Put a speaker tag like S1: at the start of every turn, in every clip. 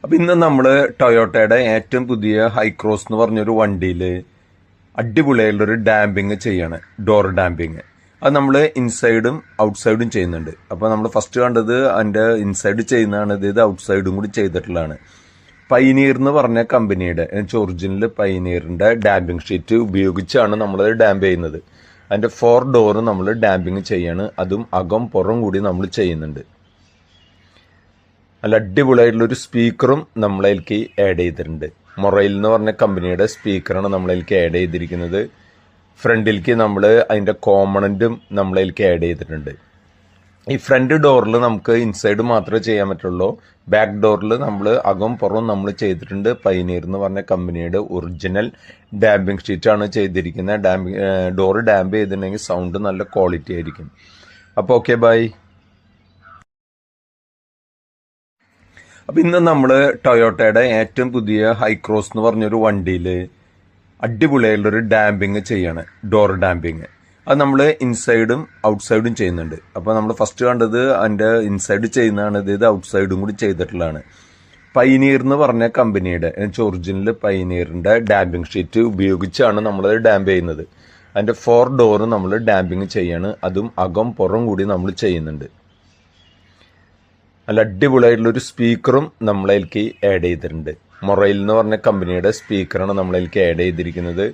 S1: അപ്പൊ ഇന്ന് നമ്മള് ടൊയോട്ടയുടെ ഏറ്റവും പുതിയ ഹൈക്രോസ് എന്ന് പറഞ്ഞൊരു വണ്ടിയില് അടിപൊളിയായിട്ടുള്ള ഒരു ഡാമ്പിങ് ചെയ്യാണ്, ഡോർ ഡാമ്പിങ്. അത് നമ്മൾ ഇൻസൈഡും ഔട്ട്സൈഡും ചെയ്യുന്നുണ്ട്. അപ്പൊ നമ്മൾ ഫസ്റ്റ് കണ്ടത് അതിന്റെ ഇൻസൈഡ് ചെയ്യുന്നതാണ്, ഇത് ഔട്ട്സൈഡും കൂടി ചെയ്തിട്ടുള്ളതാണ്. പൈനീർ എന്ന് പറഞ്ഞ കമ്പനിയുടെ ഒറിജിനൽ പൈനീറിന്റെ ഡാമ്പിങ് ഷീറ്റ് ഉപയോഗിച്ചാണ് നമ്മളത് ഡാമ്പ് ചെയ്യുന്നത്. അതിന്റെ 4 ഡോർ നമ്മൾ ഡാമ്പിങ് ചെയ്യാണ്, അതും അകം പുറം കൂടി നമ്മൾ ചെയ്യുന്നുണ്ട്. നല്ല അടിപൊളിയായിട്ടുള്ള ഒരു സ്പീക്കറും നമ്മളതിലേക്ക് ആഡ് ചെയ്തിട്ടുണ്ട്. മൊറൈൽ എന്ന് പറഞ്ഞ കമ്പനിയുടെ സ്പീക്കറാണ് നമ്മളതിലേക്ക് ആഡ് ചെയ്തിരിക്കുന്നത്. ഫ്രണ്ടിലേക്ക് നമ്മൾ അതിന്റെ കോമ്പണന്റും നമ്മളതിലേക്ക് ആഡ് ചെയ്തിട്ടുണ്ട്. ഈ ഫ്രണ്ട് ഡോറിൽ നമുക്ക് ഇൻസൈഡ് മാത്രമേ ചെയ്യാൻ പറ്റുള്ളൂ. ബാക്ക് ഡോറിൽ നമ്മൾ അകം പുറം നമ്മൾ ചെയ്തിട്ടുണ്ട്. പൈനീർ എന്ന് പറഞ്ഞ കമ്പനിയുടെ ഒറിജിനൽ ഡാമ്പിങ് ഷീറ്റ് ആണ് ചെയ്തിരിക്കുന്നത്. ഡോർ ഡാമ്പ് ചെയ്തിട്ടുണ്ടെങ്കിൽ സൗണ്ട് നല്ല ക്വാളിറ്റി ആയിരിക്കും. അപ്പോൾ ഓക്കെ, ബൈ. അപ്പൊ ഇന്ന് നമ്മള് ടൊയോട്ടയുടെ ഏറ്റവും പുതിയ ഹൈക്രോസ് എന്ന് പറഞ്ഞൊരു വണ്ടിയില് അടിപൊളിയായിട്ടുള്ള ഒരു ഡാമ്പിങ് ചെയ്യാണ്, ഡോർ ഡാമ്പിങ്. അത് നമ്മൾ ഇൻസൈഡും ഔട്ട്സൈഡും ചെയ്യുന്നുണ്ട്. അപ്പൊ നമ്മൾ ഫസ്റ്റ് കണ്ടത് അതിന്റെ ഇൻസൈഡ് ചെയ്യുന്നതാണ്, ഇത് ഔട്ട്സൈഡും കൂടി ചെയ്തിട്ടുള്ളതാണ്. പൈനീർ എന്ന് പറഞ്ഞ കമ്പനിയുടെ ഒറിജിനൽ പൈനീറിന്റെ ഡാമ്പിങ് ഷീറ്റ് ഉപയോഗിച്ചാണ് നമ്മളത് ഡാമ്പ് ചെയ്യുന്നത്. അതിന്റെ 4 ഡോർ നമ്മൾ ഡാമ്പിങ് ചെയ്യാണ്, അതും അകം പുറം കൂടി നമ്മൾ ചെയ്യുന്നുണ്ട്. നല്ല അടിപൊളിയായിട്ടുള്ള ഒരു സ്പീക്കറും നമ്മളതിലേക്ക് ആഡ് ചെയ്തിട്ടുണ്ട്. മൊറൈൽ എന്ന് പറഞ്ഞ കമ്പനിയുടെ സ്പീക്കറാണ് നമ്മളതിലേക്ക് ആഡ് ചെയ്തിരിക്കുന്നത്.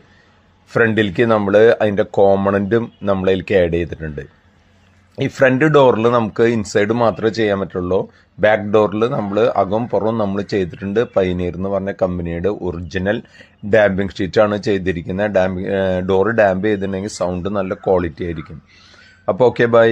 S1: ഫ്രണ്ടിലേക്ക് നമ്മൾ അതിന്റെ കോമ്പണന്റും നമ്മളതിലേക്ക് ആഡ് ചെയ്തിട്ടുണ്ട്. ഈ ഫ്രണ്ട് ഡോറിൽ നമുക്ക് ഇൻസൈഡ് മാത്രമേ ചെയ്യാൻ പറ്റുള്ളൂ. ബാക്ക് ഡോറിൽ നമ്മൾ അകം പുറം നമ്മൾ ചെയ്തിട്ടുണ്ട്. പൈനീർ എന്ന് പറഞ്ഞ കമ്പനിയുടെ ഒറിജിനൽ ഡാമ്പിങ് ഷീറ്റ് ആണ് ചെയ്തിരിക്കുന്നത്. ഡോർ ഡാമ്പ് ചെയ്തിട്ടുണ്ടെങ്കിൽ സൗണ്ട് നല്ല ക്വാളിറ്റി ആയിരിക്കും. അപ്പോൾ ഓക്കെ, ബൈ.